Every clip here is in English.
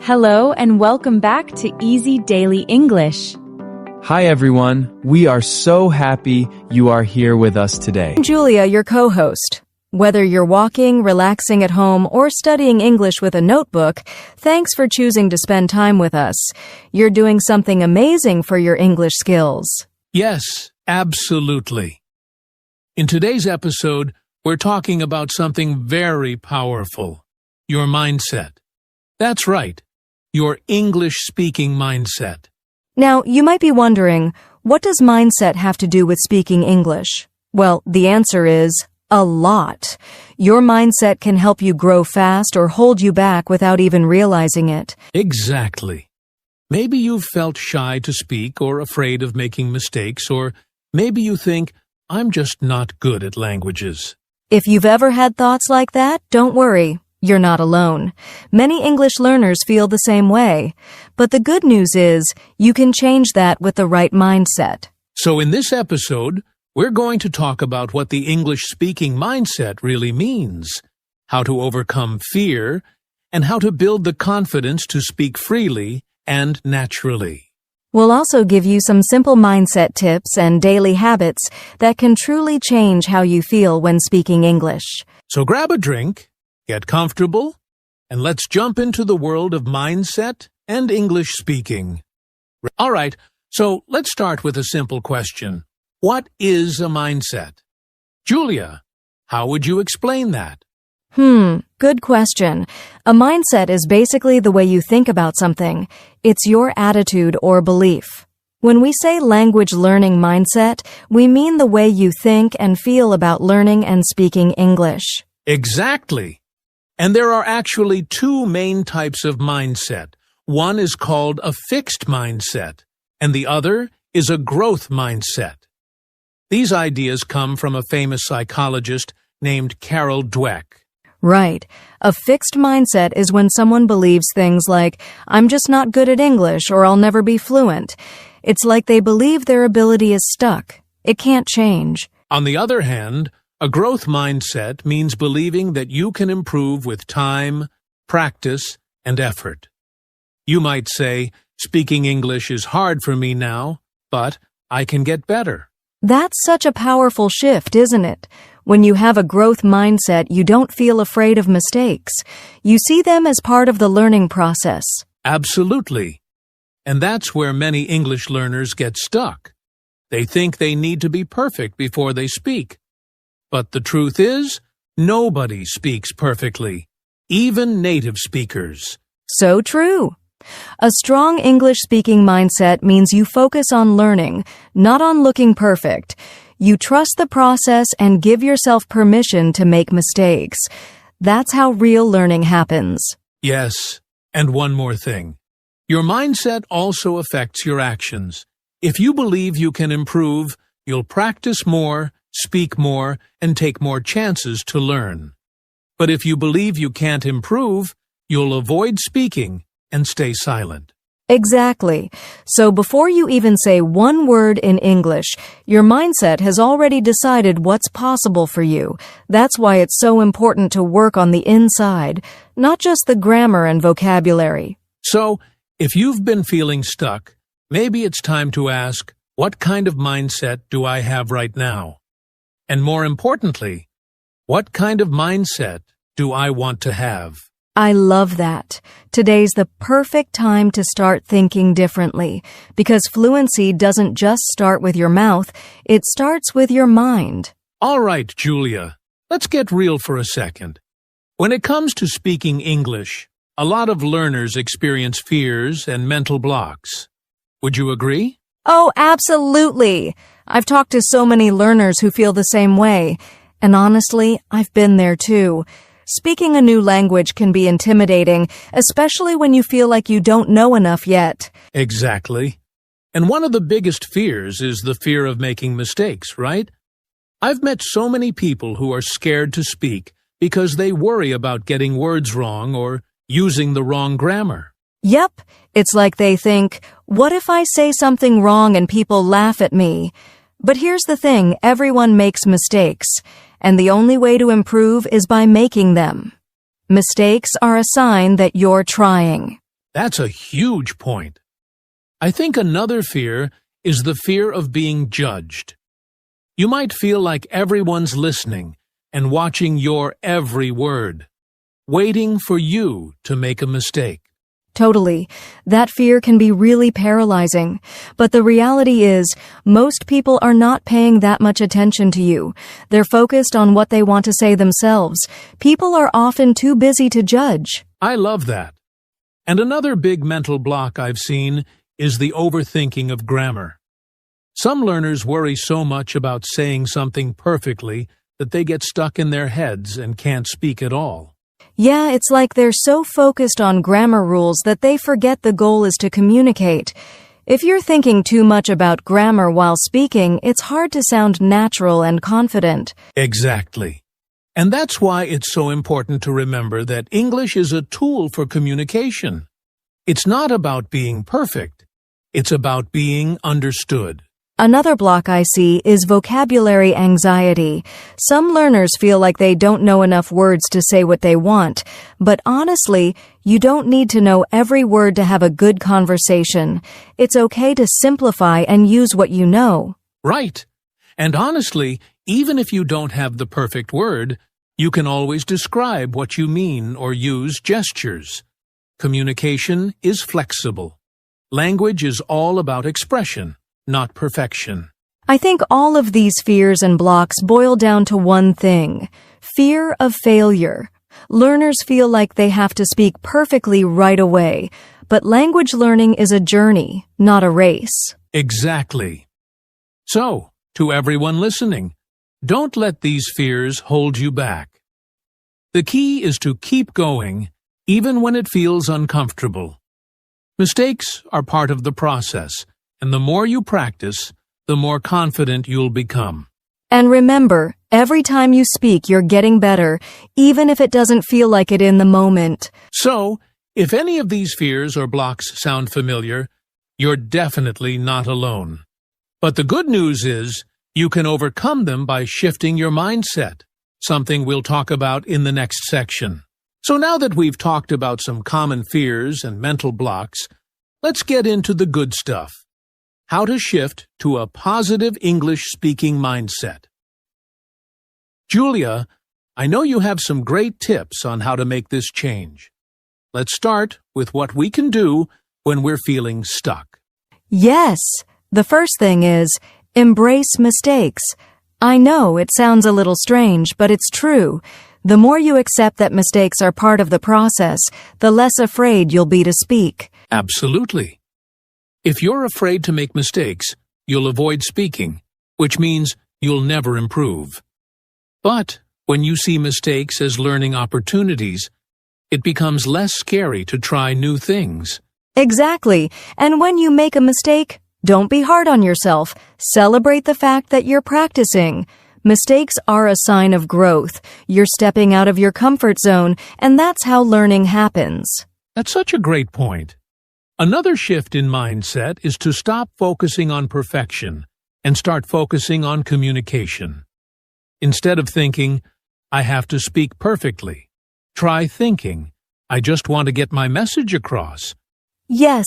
Hello and welcome back to Easy Daily English. Hi everyone, we are so happy you are here with us today. I'm Julia, your co-host. Whether you're walking, relaxing at home, or studying English with a notebook, thanks for choosing to spend time with us. You're doing something amazing for your English skills. Yes, absolutely. In today's episode, we're talking about something very powerful, your mindset. That's right, your English-speaking mindset. Now, you might be wondering, what does mindset have to do with speaking English? Well, the answer is a lot. Your mindset can help you grow fast or hold you back without even realizing it. Exactly. Maybe you've felt shy to speak or afraid of making mistakes, or maybe you think, I'm just not good at languages. If you've ever had thoughts like that, don't worry. You're not alone. Many English learners feel the same way. But the good news is, you can change that with the right mindset. So in this episode, we're going to talk about what the English-speaking mindset really means, how to overcome fear, and how to build the confidence to speak freely and naturally. We'll also give you some simple mindset tips and daily habits that can truly change how you feel when speaking English. So grab a drink, get comfortable, and let's jump into the world of mindset and English speaking. All right, so let's start with a simple question. What is a mindset? Julia, how would you explain that? Good question. A mindset is basically the way you think about something. It's your attitude or belief. When we say language learning mindset, we mean the way you think and feel about learning and speaking English. Exactly. And there are actually two main types of mindset. One is called a fixed mindset, and the other is a growth mindset. These ideas come from a famous psychologist named Carol Dweck. Right. A fixed mindset is when someone believes things like, I'm just not good at English or I'll never be fluent. It's like they believe their ability is stuck. It can't change. On the other hand, a growth mindset means believing that you can improve with time, practice, and effort. You might say, speaking English is hard for me now, but I can get better. That's such a powerful shift, isn't it? When you have a growth mindset, you don't feel afraid of mistakes. You see them as part of the learning process. Absolutely. And that's where many English learners get stuck. They think they need to be perfect before they speak. But the truth is, nobody speaks perfectly, even native speakers. So true. A strong English-speaking mindset means you focus on learning, not on looking perfect. You trust the process and give yourself permission to make mistakes. That's how real learning happens. Yes, and one more thing. Your mindset also affects your actions. If you believe you can improve, you'll practice more, speak more, and take more chances to learn. But if you believe you can't improve, you'll avoid speaking and stay silent. Exactly. So before you even say one word in English, your mindset has already decided what's possible for you. That's why it's so important to work on the inside, not just the grammar and vocabulary. So, if you've been feeling stuck, maybe it's time to ask, what kind of mindset do I have right now? And more importantly, what kind of mindset do I want to have? I love that. Today's the perfect time to start thinking differently, because fluency doesn't just start with your mouth, it starts with your mind. All right, Julia, let's get real for a second. When it comes to speaking English, a lot of learners experience fears and mental blocks. Would you agree? Oh, absolutely. I've talked to so many learners who feel the same way, and honestly, I've been there too. Speaking a new language can be intimidating, especially when you feel like you don't know enough yet. Exactly. And one of the biggest fears is the fear of making mistakes, right? I've met so many people who are scared to speak because they worry about getting words wrong or using the wrong grammar. Yep, it's like they think, what if I say something wrong and people laugh at me? But here's the thing, everyone makes mistakes, and the only way to improve is by making them. Mistakes are a sign that you're trying. That's a huge point. I think another fear is the fear of being judged. You might feel like everyone's listening and watching your every word, waiting for you to make a mistake. Totally. That fear can be really paralyzing. But the reality is, most people are not paying that much attention to you. They're focused on what they want to say themselves. People are often too busy to judge. I love that. And another big mental block I've seen is the overthinking of grammar. Some learners worry so much about saying something perfectly that they get stuck in their heads and can't speak at all. Yeah, it's like they're so focused on grammar rules that they forget the goal is to communicate. If you're thinking too much about grammar while speaking, it's hard to sound natural and confident. Exactly. And that's why it's so important to remember that English is a tool for communication. It's not about being perfect. It's about being understood. Another block I see is vocabulary anxiety. Some learners feel like they don't know enough words to say what they want, but honestly, you don't need to know every word to have a good conversation. It's okay to simplify and use what you know. Right. And honestly, even if you don't have the perfect word, you can always describe what you mean or use gestures. Communication is flexible. Language is all about expression, not perfection. I think all of these fears and blocks boil down to one thing: fear of failure. Learners feel like they have to speak perfectly right away, but language learning is a journey, not a race. Exactly. So, to everyone listening, don't let these fears hold you back. The key is to keep going, even when it feels uncomfortable. Mistakes are part of the process, and the more you practice, the more confident you'll become. And remember, every time you speak, you're getting better, even if it doesn't feel like it in the moment. So, if any of these fears or blocks sound familiar, you're definitely not alone. But the good news is, you can overcome them by shifting your mindset, something we'll talk about in the next section. So now that we've talked about some common fears and mental blocks, let's get into the good stuff. How to shift to a positive English-speaking mindset. Julia, I know you have some great tips on how to make this change. Let's start with what we can do when we're feeling stuck. Yes, the first thing is, embrace mistakes. I know it sounds a little strange, but it's true. The more you accept that mistakes are part of the process, the less afraid you'll be to speak. Absolutely. If you're afraid to make mistakes, you'll avoid speaking, which means you'll never improve. But when you see mistakes as learning opportunities, it becomes less scary to try new things. Exactly. And when you make a mistake, don't be hard on yourself. Celebrate the fact that you're practicing. Mistakes are a sign of growth. You're stepping out of your comfort zone, and that's how learning happens. That's such a great point. Another shift in mindset is to stop focusing on perfection and start focusing on communication. Instead of thinking, I have to speak perfectly, try thinking, I just want to get my message across. Yes,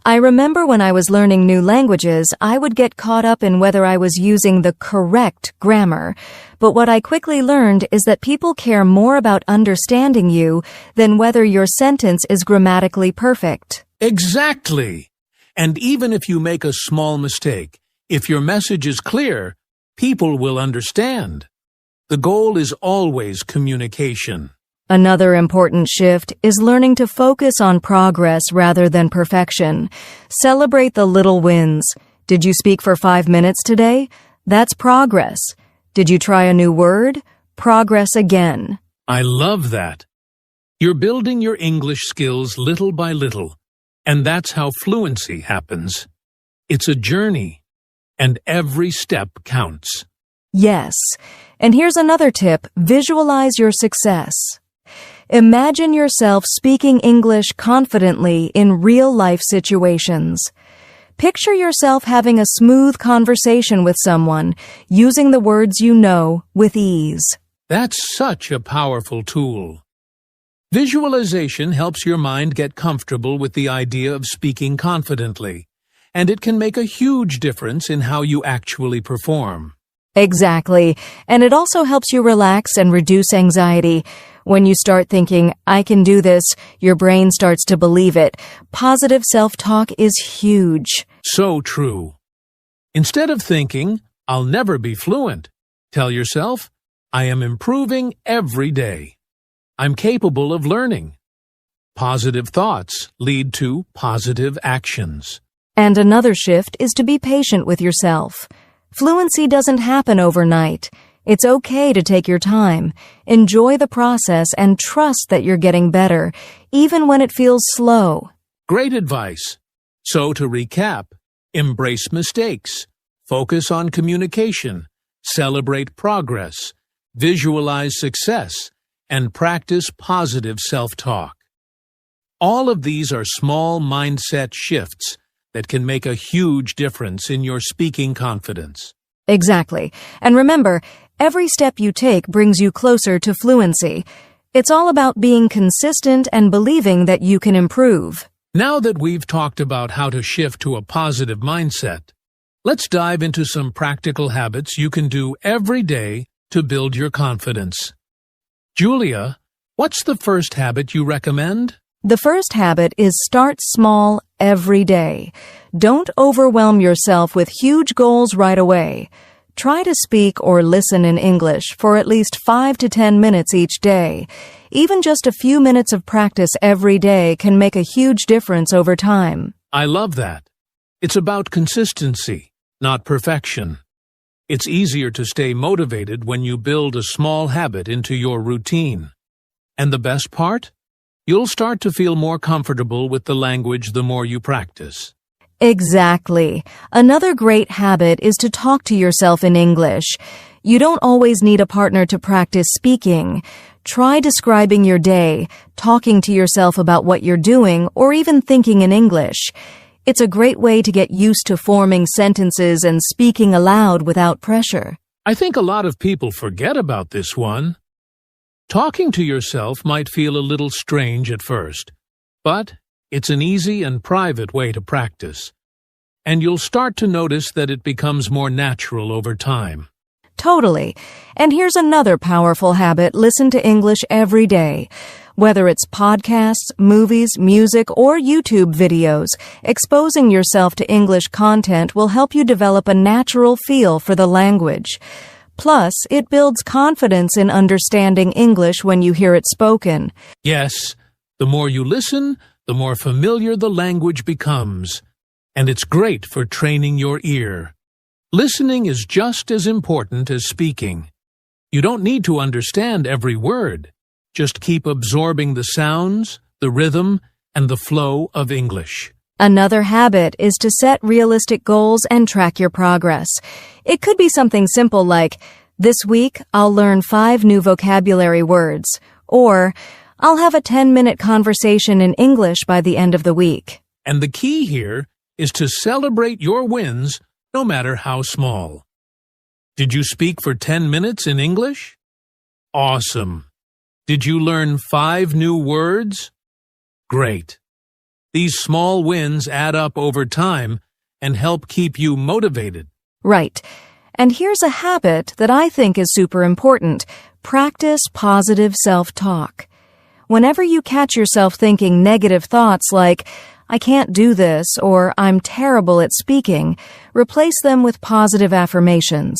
I remember when I was learning new languages, I would get caught up in whether I was using the correct grammar. But what I quickly learned is that people care more about understanding you than whether your sentence is grammatically perfect. Exactly. And even if you make a small mistake, if your message is clear, people will understand. The goal is always communication. Another important shift is learning to focus on progress rather than perfection. Celebrate the little wins. Did you speak for 5 minutes today? That's progress. Did you try a new word? Progress again. I love that. You're building your English skills little by little, and that's how fluency happens. It's a journey, and every step counts. Yes. And here's another tip. Visualize your success. Imagine yourself speaking English confidently in real-life situations. Picture yourself having a smooth conversation with someone, using the words you know with ease. That's such a powerful tool. Visualization helps your mind get comfortable with the idea of speaking confidently, and it can make a huge difference in how you actually perform. Exactly. And it also helps you relax and reduce anxiety. When you start thinking, I can do this, your brain starts to believe it. Positive self-talk is huge. So true. Instead of thinking, I'll never be fluent, tell yourself, I am improving every day. I'm capable of learning. Positive thoughts lead to positive actions. And another shift is to be patient with yourself. Fluency doesn't happen overnight. It's okay to take your time. Enjoy the process and trust that you're getting better, even when it feels slow. Great advice. So to recap, embrace mistakes, focus on communication, celebrate progress, visualize success, and practice positive self-talk. All of these are small mindset shifts that can make a huge difference in your speaking confidence. Exactly. And remember, every step you take brings you closer to fluency. It's all about being consistent and believing that you can improve. Now that we've talked about how to shift to a positive mindset, let's dive into some practical habits you can do every day to build your confidence. Julia, what's the first habit you recommend? The first habit is start small every day. Don't overwhelm yourself with huge goals right away. Try to speak or listen in English for at least 5 to 10 minutes each day. Even just a few minutes of practice every day can make a huge difference over time. I love that. It's about consistency, not perfection. It's easier to stay motivated when you build a small habit into your routine. And the best part? You'll start to feel more comfortable with the language the more you practice. Exactly. Another great habit is to talk to yourself in English. You don't always need a partner to practice speaking. Try describing your day, talking to yourself about what you're doing, or even thinking in English. It's a great way to get used to forming sentences and speaking aloud without pressure. I think a lot of people forget about this one. Talking to yourself might feel a little strange at first, but it's an easy and private way to practice, and you'll start to notice that it becomes more natural over time. Totally. And here's another powerful habit: listen to English every day. Whether it's podcasts, movies, music, or YouTube videos, exposing yourself to English content will help you develop a natural feel for the language. Plus, it builds confidence in understanding English when you hear it spoken. Yes, the more you listen, the more familiar the language becomes, and it's great for training your ear. Listening is just as important as speaking. You don't need to understand every word. Just keep absorbing the sounds, the rhythm, and the flow of English. Another habit is to set realistic goals and track your progress. It could be something simple like, this week I'll learn 5 new vocabulary words, or I'll have a 10-minute conversation in English by the end of the week. And the key here is to celebrate your wins, no matter how small. Did you speak for 10 minutes in English? Awesome. Did you learn 5 new words? Great. These small wins add up over time and help keep you motivated. Right. And here's a habit that I think is super important. Practice positive self-talk. Whenever you catch yourself thinking negative thoughts like, I can't do this, or I'm terrible at speaking, replace them with positive affirmations.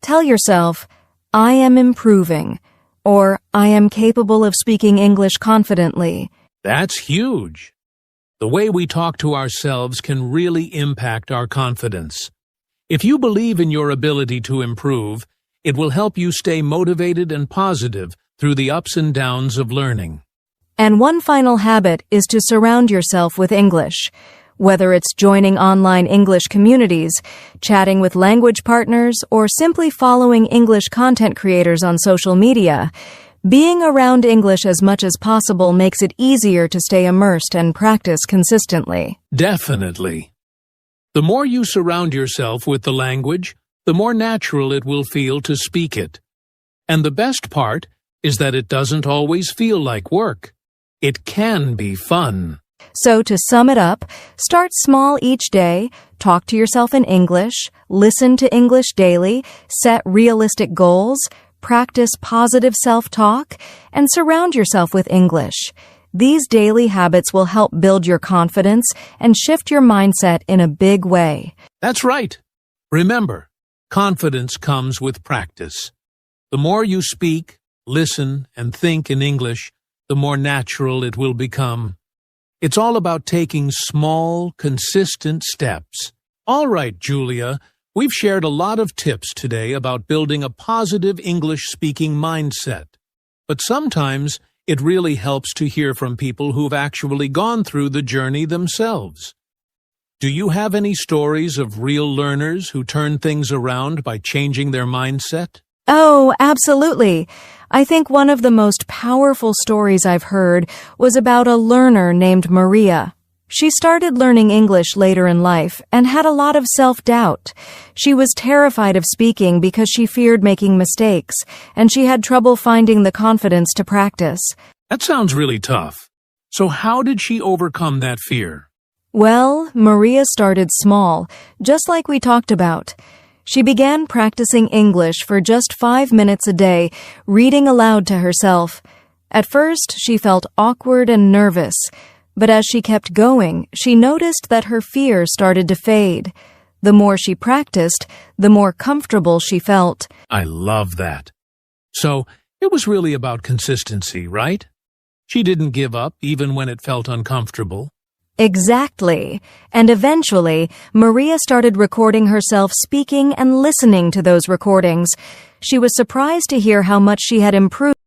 Tell yourself, I am improving, or I am capable of speaking English confidently. That's huge. The way we talk to ourselves can really impact our confidence. If you believe in your ability to improve, it will help you stay motivated and positive through the ups and downs of learning. And one final habit is to surround yourself with English. Whether it's joining online English communities, chatting with language partners, or simply following English content creators on social media, being around English as much as possible makes it easier to stay immersed and practice consistently. Definitely. The more you surround yourself with the language, the more natural it will feel to speak it. And the best part is that it doesn't always feel like work. It can be fun. So to sum it up, start small each day, talk to yourself in English, listen to English daily, set realistic goals, practice positive self-talk, and surround yourself with English. These daily habits will help build your confidence and shift your mindset in a big way. That's right. Remember, confidence comes with practice. The more you speak, listen, and think in English, the more natural it will become. It's all about taking small, consistent steps. All right, Julia, we've shared a lot of tips today about building a positive English-speaking mindset. But sometimes it really helps to hear from people who've actually gone through the journey themselves. Do you have any stories of real learners who turned things around by changing their mindset? Oh, absolutely. I think one of the most powerful stories I've heard was about a learner named Maria. She started learning English later in life and had a lot of self-doubt. She was terrified of speaking because she feared making mistakes, and she had trouble finding the confidence to practice. That sounds really tough. So how did she overcome that fear? Well, Maria started small, just like we talked about. She began practicing English for just 5 minutes a day, reading aloud to herself. At first, she felt awkward and nervous, but as she kept going, she noticed that her fear started to fade. The more she practiced, the more comfortable she felt. I love that. So, it was really about consistency, right? She didn't give up even when it felt uncomfortable. Exactly. And eventually, Maria started recording herself speaking and listening to those recordings. She was surprised to hear how much she had improved.